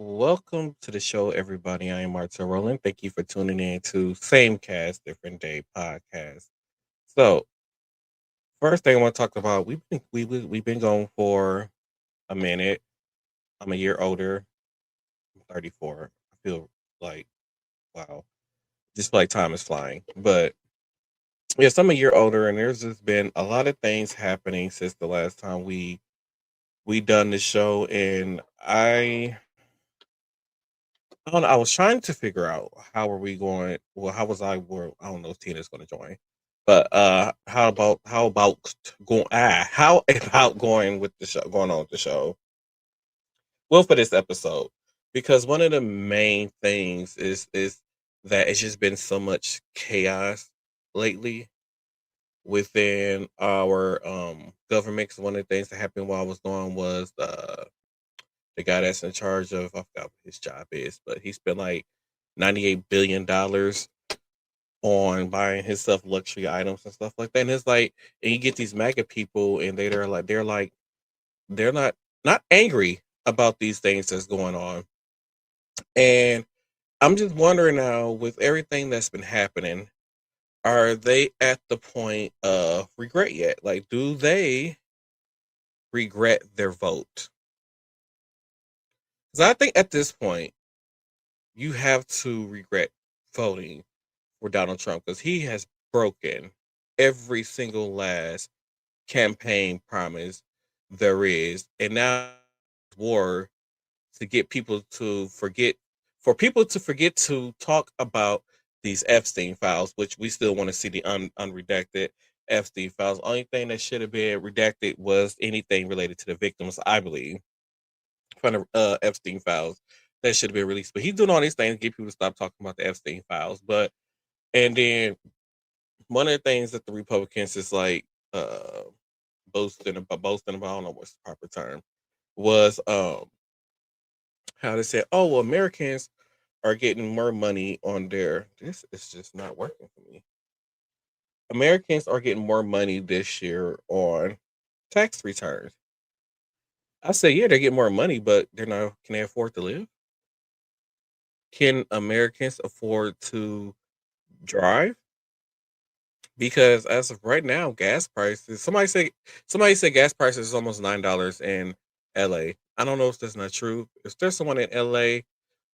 Welcome to the show, everybody. I am Martin Rowland. Thank you for tuning in to Same Cast, Different Day podcast. So, first thing I want to talk about, we've been going for a minute. I'm a year older. I'm 34. I feel like wow, just like time is flying. But yes, I'm a year older, and there's just been a lot of things happening since the last time we done the show, and I don't know. I was trying to figure out how are we going. Well, how was I? Well, I don't know if Tina's going to join, but how about going? How about going with the show? Going on with the show. Well, for this episode, because one of the main things is that it's just been so much chaos lately within our government. 'Cause one of the things that happened while I was gone was the guy that's in charge of I forgot what his job is, but he spent like $98 billion on buying himself luxury items and stuff like that. And it's like, and you get these MAGA people, and they're not angry about these things that's going on. And I'm just wondering now, with everything that's been happening, are they at the point of regret yet? Like, do they regret their vote? Because I think at this point, you have to regret voting for Donald Trump because he has broken every single last campaign promise there is, and now war to get people to forget, for people to forget to talk about these Epstein files, which we still want to see the unredacted Epstein files. Only thing that should have been redacted was anything related to the victims, I believe, from the Epstein files that should have been released. But he's doing all these things to get people to stop talking about the Epstein files. But and then one of the things that the Republicans is like boasting about, I don't know what's the proper term, was how they said, oh well, Americans are getting more money on their, this is just not working for me. Americans are getting more money this year on tax returns. I say, yeah, they're getting more money, but they're not, can they afford to live? Can Americans afford to drive? Because as of right now, gas prices. Somebody said gas prices is almost $9 in LA. I don't know if that's not true. If there's someone in LA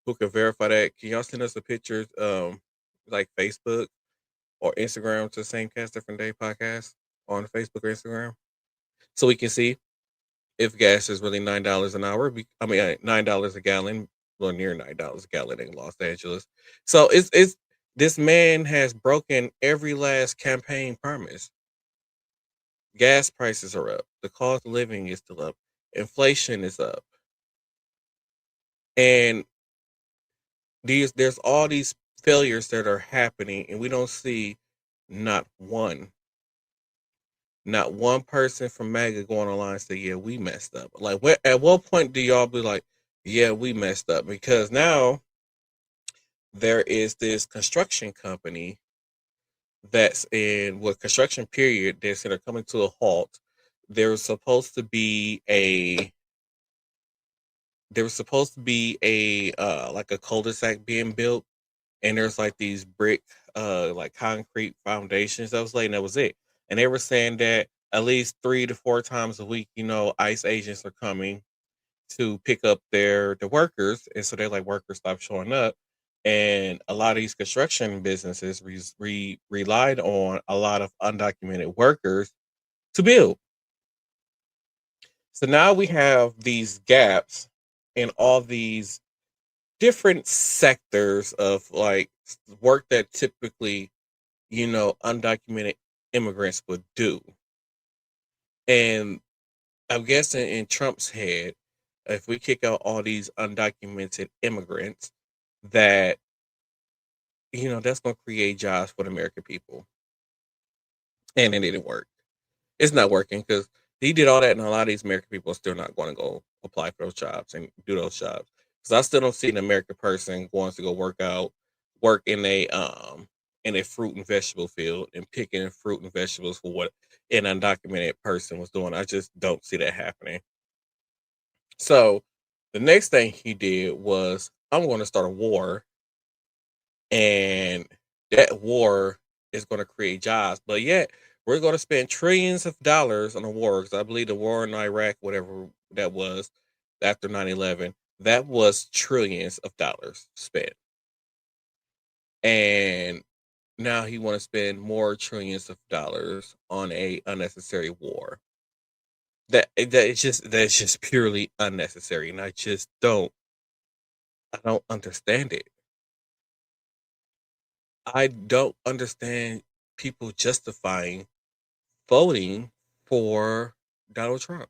who can verify that, can y'all send us the pictures, like Facebook or Instagram to the Same Cast Different Day podcast on Facebook or Instagram, so we can see if gas is really $9 an hour. I mean, $9 a gallon, well, near $9 a gallon in Los Angeles. So it's this man has broken every last campaign promise. Gas prices are up. The cost of living is still up. Inflation is up, and there's all these failures that are happening, and we don't see not one, not one person from MAGA going online and say, "Yeah, we messed up." Like, at what point do y'all be like, "Yeah, we messed up"? Because now there is this construction company that's in what construction period. They're sort of coming to a halt. There's supposed to be a there was supposed to be a like a cul-de-sac being built, and there's like these brick like concrete foundations that was laid, and that was it. And they were saying that at least 3 to 4 times a week, ICE agents are coming to pick up the workers, and so they're like, workers stop showing up, and a lot of these construction businesses relied on a lot of undocumented workers to build. So now we have these gaps in all these different sectors of like work that typically, undocumented immigrants would do. And I'm guessing in Trump's head, if we kick out all these undocumented immigrants, that, that's going to create jobs for the American people. And it didn't work. It's not working because he did all that, and a lot of these American people are still not going to go apply for those jobs and do those jobs. Because I still don't see an American person going to go work in a fruit and vegetable field and picking fruit and vegetables for what an undocumented person was doing. I just don't see that happening. So The next thing he did was, I'm going to start a war, and that war is going to create jobs. But yet, we're going to spend trillions of dollars on a war. Because I believe the war in Iraq, whatever that was after 9/11, that was trillions of dollars spent. And now he want to spend more trillions of dollars on a unnecessary war. That's just purely unnecessary, and I don't understand it. I don't understand people justifying voting for Donald Trump.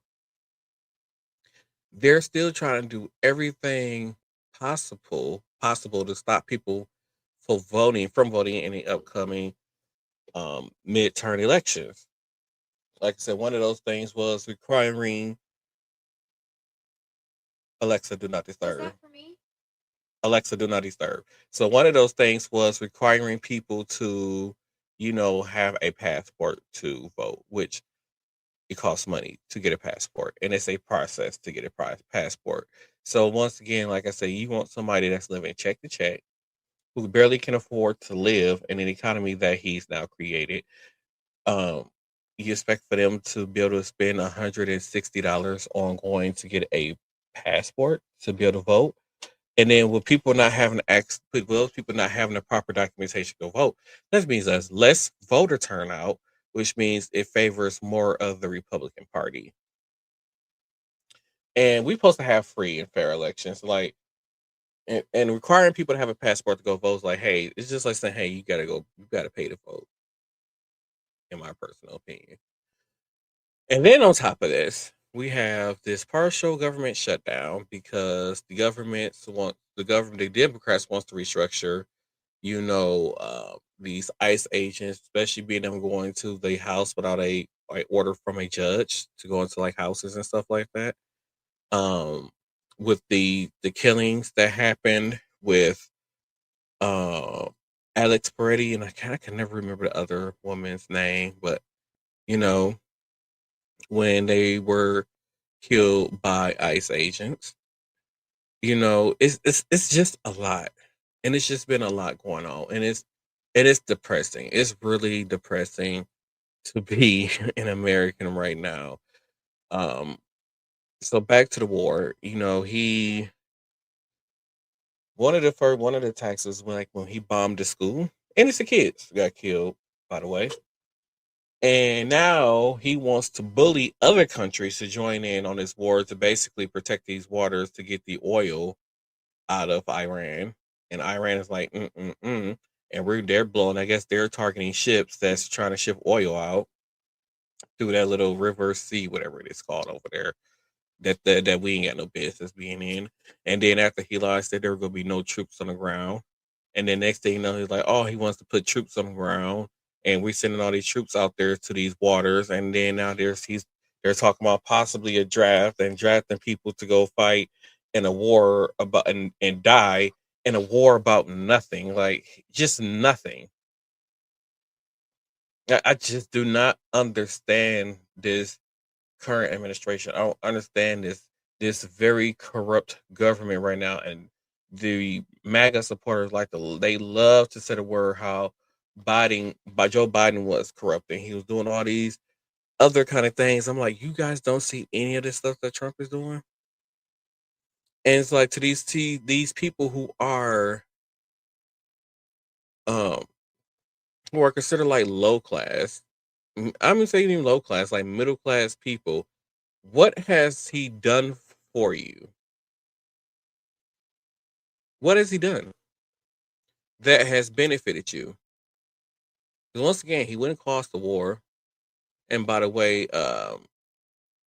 They're still trying to do everything possible to stop people from voting in the upcoming midterm elections. Like I said, one of those things was requiring Alexa do not disturb. Alexa do not disturb. So one of those things was requiring people to, have a passport to vote, which it costs money to get a passport, and it's a process to get a passport. So once again, like I say, you want somebody that's living check to check, who barely can afford to live in an economy that he's now created. Um, you expect for them to be able to spend $160 on going to get a passport to be able to vote, and then with people not having access, with those people not having the proper documentation to vote, that means there's less voter turnout, which means it favors more of the Republican Party. And we're supposed to have free and fair elections, like, and requiring people to have a passport to go vote is like, hey, it's just like saying, hey, you gotta pay to vote, in my personal opinion. And then on top of this, we have this partial government shutdown because the Democrats wants to restructure, these ICE agents, especially being them going to the house without a like order from a judge to go into like houses and stuff like that. Um, with the killings that happened with uh, Alex Peretti, and I kind of can never remember the other woman's name, but you know when they were killed by ICE agents, it's just a lot, and it's just been a lot going on, and it is depressing. It's really depressing to be an American right now. Um, so back to the war. He one of the attacks was like when he bombed the school, and it's the kids got killed, by the way. And now he wants to bully other countries to join in on this war to basically protect these waters to get the oil out of Iran. And Iran is like, and they're blowing. I guess they're targeting ships that's trying to ship oil out through that little river, sea, whatever it is called over there. That we ain't got no business being in. And then after he lied, said there were gonna be no troops on the ground. And then next thing you know, he's like, oh, he wants to put troops on the ground, and we're sending all these troops out there to these waters. And then now they're talking about possibly a draft and drafting people to go fight in a war about and die in a war about nothing, like just nothing. I just do not understand this current administration. I don't understand this very corrupt government right now, and the MAGA supporters they love to say the word how Joe Biden was corrupt and he was doing all these other kind of things. I'm like, you guys don't see any of this stuff that Trump is doing, and it's like to these people um who are considered like low class. I'm gonna say even low class, like middle class people. What has he done for you? What has he done that has benefited you? 'Cause once again, he wouldn't cause the war. And by the way,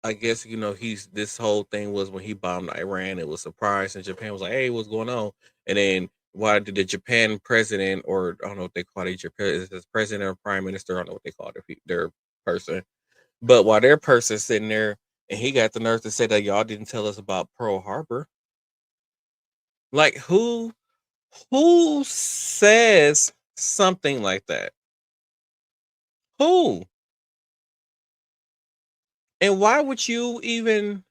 I guess he's this whole thing was when he bombed Iran. It was a surprise, and Japan was like, "Hey, what's going on?" And then why did the Japan president, or I don't know what they call it, Japan is president or prime minister? I don't know what they call their person, but while their person sitting there, and he got the nerve to say that y'all didn't tell us about Pearl Harbor. Like who says something like that? Who? And why would you even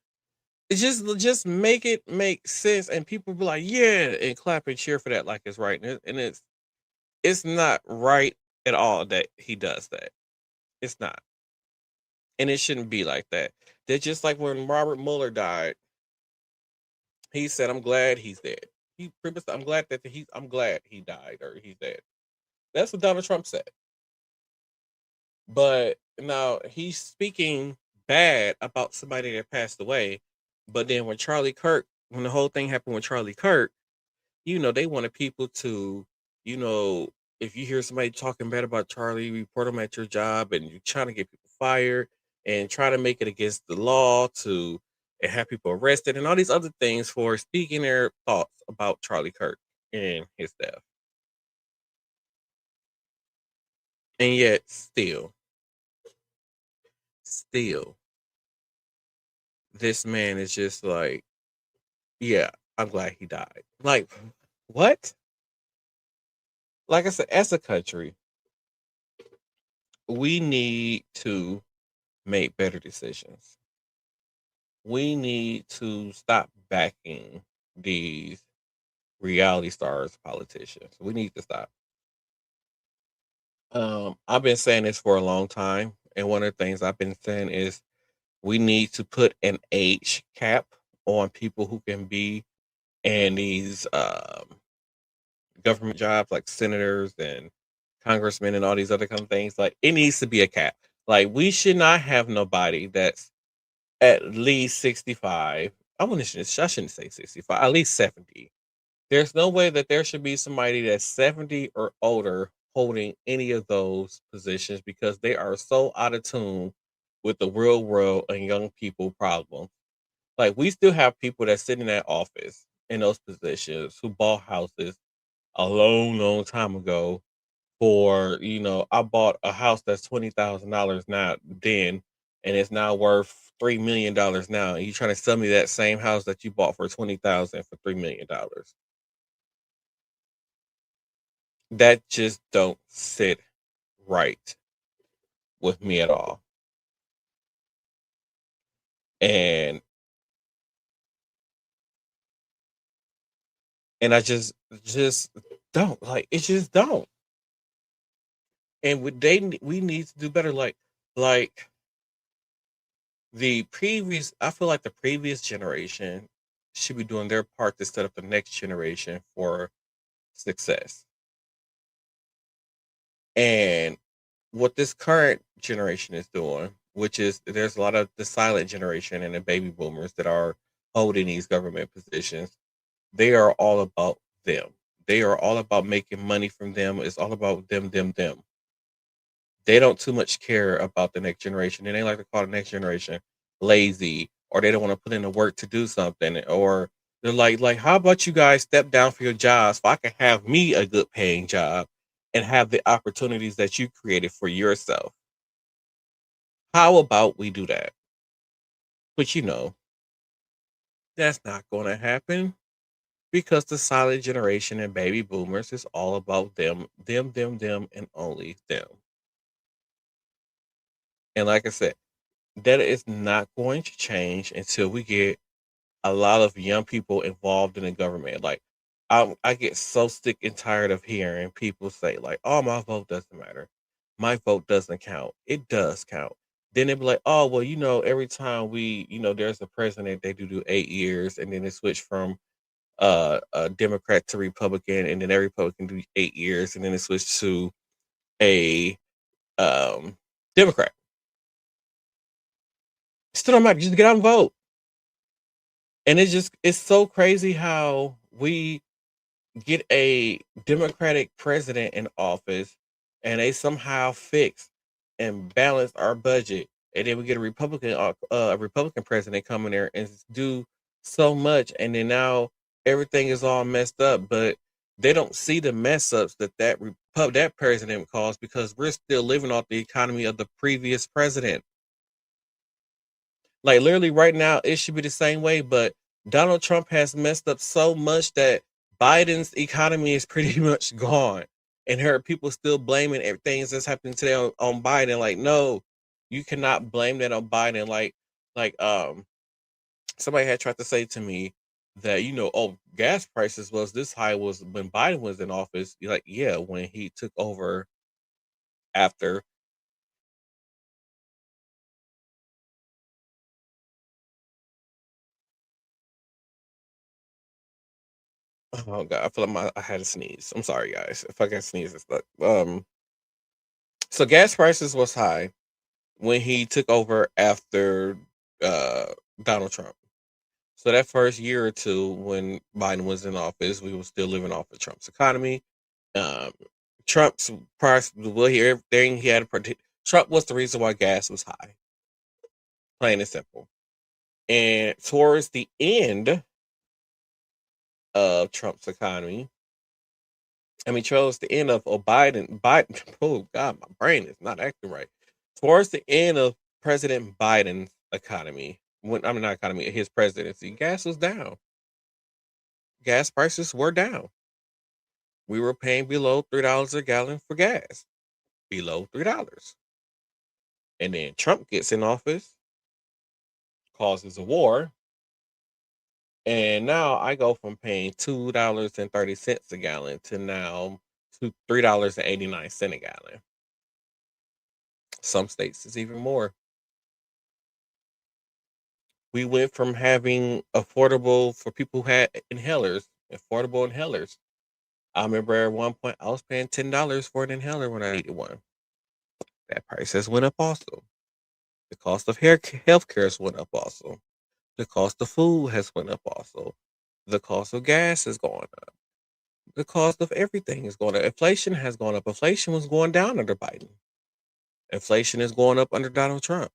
just make it make sense, and people be like, yeah, and clap and cheer for that like it's right, and it's not right at all that he does that. It's not, and it shouldn't be like that. They're just like when Robert Mueller died. He said, "I'm glad he's dead." He pretty much, I'm glad he died or he's dead. That's what Donald Trump said. But now he's speaking bad about somebody that passed away. But then when the whole thing happened with Charlie Kirk, they wanted people to, you know, if you hear somebody talking bad about Charlie, report them at your job, and you're trying to get people fired and try to make it against the law to and have people arrested and all these other things for speaking their thoughts about Charlie Kirk and his death. And yet, still, this man is just like, yeah, I'm glad he died. Like, what? Like I said, as a country, we need to make better decisions. We need to stop backing these reality stars politicians. We need to stop. I've been saying this for a long time, and one of the things I've been saying is we need to put an age cap on people who can be in these government jobs like senators and congressmen and all these other kind of things. Like it needs to be a cap. Like we should not have nobody that's at least 65. I shouldn't say 65, at least 70. There's no way that there should be somebody that's 70 or older holding any of those positions because they are so out of tune with the real world and young people problems. Like we still have people that sit in that office in those positions who bought houses a long, long time ago for, I bought a house that's $20,000 now then, and it's now worth $3 million now. And you trying to sell me that same house that you bought for 20,000 for $3 million? That just don't sit right with me at all. And I just don't like it. Just don't. And we need to do better. Like I feel like the previous generation should be doing their part to set up the next generation for success. And what this current generation is doing, which is there's a lot of the silent generation and the baby boomers that are holding these government positions. They are all about them. They are all about making money from them. It's all about them, them, them. They don't too much care about the next generation. And they like to call the next generation lazy, or they don't want to put in the work to do something, or they're like, how about you guys step down for your jobs so I can have me a good paying job and have the opportunities that you created for yourself? How about we do that? But that's not going to happen because the silent generation and baby boomers is all about them, them, them, them, and only them. And like I said, that is not going to change until we get a lot of young people involved in the government. Like, I get so sick and tired of hearing people say, like, oh, my vote doesn't matter. My vote doesn't count. It does count. Then they'd be like, oh, well, every time there's a president, they do 8 years, and then they switch from a Democrat to Republican, and then every Republican do 8 years, and then they switch to a Democrat. Still don't matter. Just get out and vote. And it's so crazy how we get a Democratic president in office and they somehow fix and balance our budget, and then we get a Republican president come in there and do so much, and then now everything is all messed up, but they don't see the mess ups that president caused because we're still living off the economy of the previous president. Like literally right now, it should be the same way, but Donald Trump has messed up so much that Biden's economy is pretty much gone. And her people still blaming everything that's happening today on Biden. Like, no, you cannot blame that on Biden. Like somebody had tried to say to me that, oh, gas prices was this high was when Biden was in office. You're like, yeah, when he took over after. Oh god, I feel like I had to sneeze. I'm sorry, guys, if I got sneeze and stuff. So gas prices was high when he took over after uh Donald Trump. So that first year or two when Biden was in office, we were still living off of Trump's economy. Um, Trump's price, well, everything he had to protect. Trump was the reason why gas was high, plain and simple. And towards the end of Trump's economy, I mean, towards the end of Biden, oh God, my brain is not acting right. Towards the end of President Biden's economy, not economy, his presidency, gas was down. Gas prices were down. We were paying below $3 a gallon for gas, below $3. And then Trump gets in office, causes a war, and now I go from paying $2.30 a gallon to now to $3.89 a gallon. Some states is even more. We went from having affordable for people who had inhalers, affordable inhalers. I remember at one point I was paying $10 for an inhaler when I needed one. That price has went up also. The cost of healthcare has went up also. The cost of food has went up also. The cost of gas is going up. The cost of everything is going up. Inflation has gone up. Inflation was going down under Biden. Inflation is going up under Donald Trump.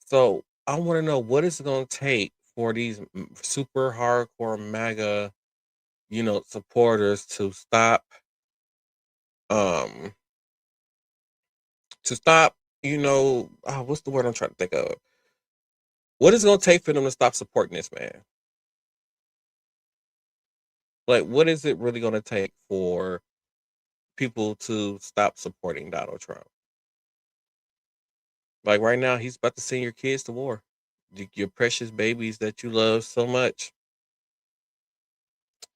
So I want to know what is it going to take for these super hardcore MAGA, supporters um, to stop, what's the word I'm trying to think of? What is it going to take for them to stop supporting this man? Like, what is it really going to take for people to stop supporting Donald Trump? Like right now, he's about to send your kids to war. Your precious babies that you love so much.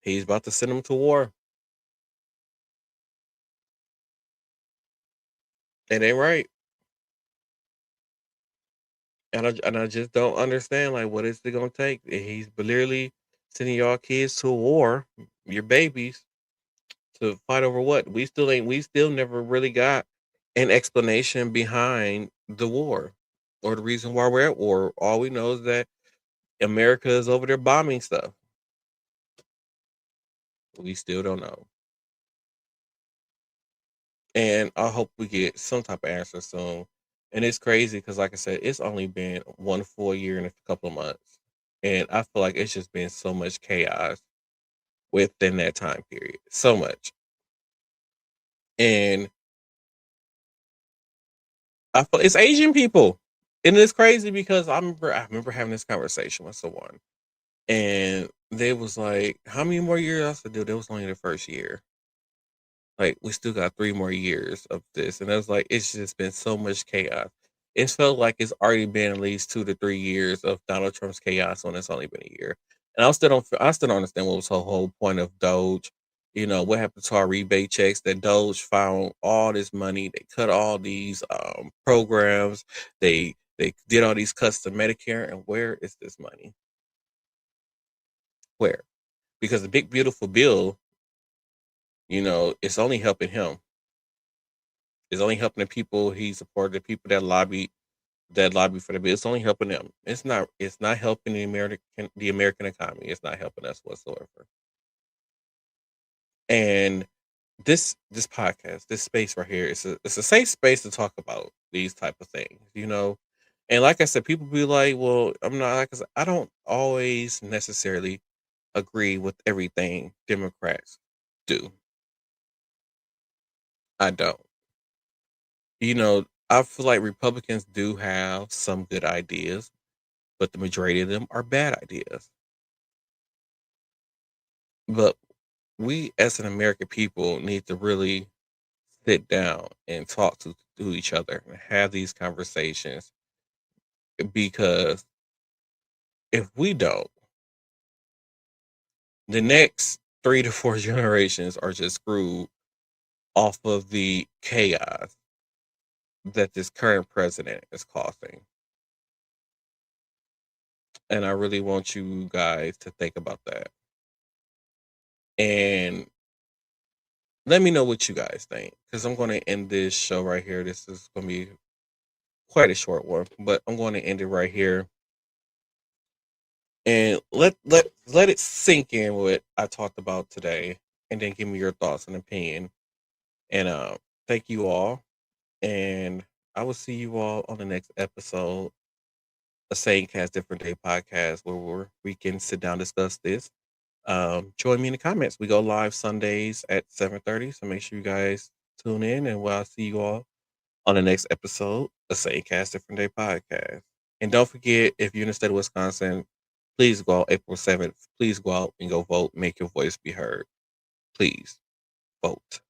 He's about to send them to war. It ain't right. And I just don't understand, like, what is it gonna take? He's literally sending y'all kids to war, your babies, to fight over what? We still never really got an explanation behind the war or the reason why we're at war. All we know is that America is over there bombing stuff. We still don't know. And I hope we get some type of answer soon. And it's crazy because, like I said, it's only been one full year and a couple of months, and I feel like it's just been so much chaos within that time period, so much. And I feel it's Asian people, and it's crazy because I remember having this conversation with someone, and they was like, "How many more years?" I said, "Dude, it was only the first year." Like, we still got 3 more years of this, and I was like, it's just been so much chaos. It's felt like it's already been at least 2 to 3 years of Donald Trump's chaos when it's only been a year. And I still don't understand what was the whole point of Doge. What happened to our rebate checks that Doge found all this money. They cut all these programs. They did all these cuts to Medicare, and where is this money? Where? Because the big beautiful bill, it's only helping him. It's only helping the people he supported, the people that lobby for the bill. It's only helping them. It's not helping the American economy. It's not helping us whatsoever. And this podcast, this space right here, it's a safe space to talk about these type of things. And like I said, people be like, well, I'm not like I said, I don't always necessarily agree with everything Democrats do. I don't. I feel like Republicans do have some good ideas, but the majority of them are bad ideas. But we as an American people need to really sit down and talk to each other and have these conversations because if we don't, the next 3 to 4 generations are just screwed off of the chaos that this current president is causing. And I really want you guys to think about that. And let me know what you guys think, because I'm going to end this show right here. This is going to be quite a short one, but I'm going to end it right here. And let it sink in what I talked about today, and then give me your thoughts and opinion. And thank you all, and I will see you all on the next episode of Same Cast Different Day podcast, where we can sit down and discuss this. Join me in the comments. We go live Sundays at 7:30, so make sure you guys tune in, and I'll see you all on the next episode of Same Cast Different Day podcast. And don't forget, if you're in the state of Wisconsin, please go out April 7th. Please go out and go vote. Make your voice be heard. Please vote.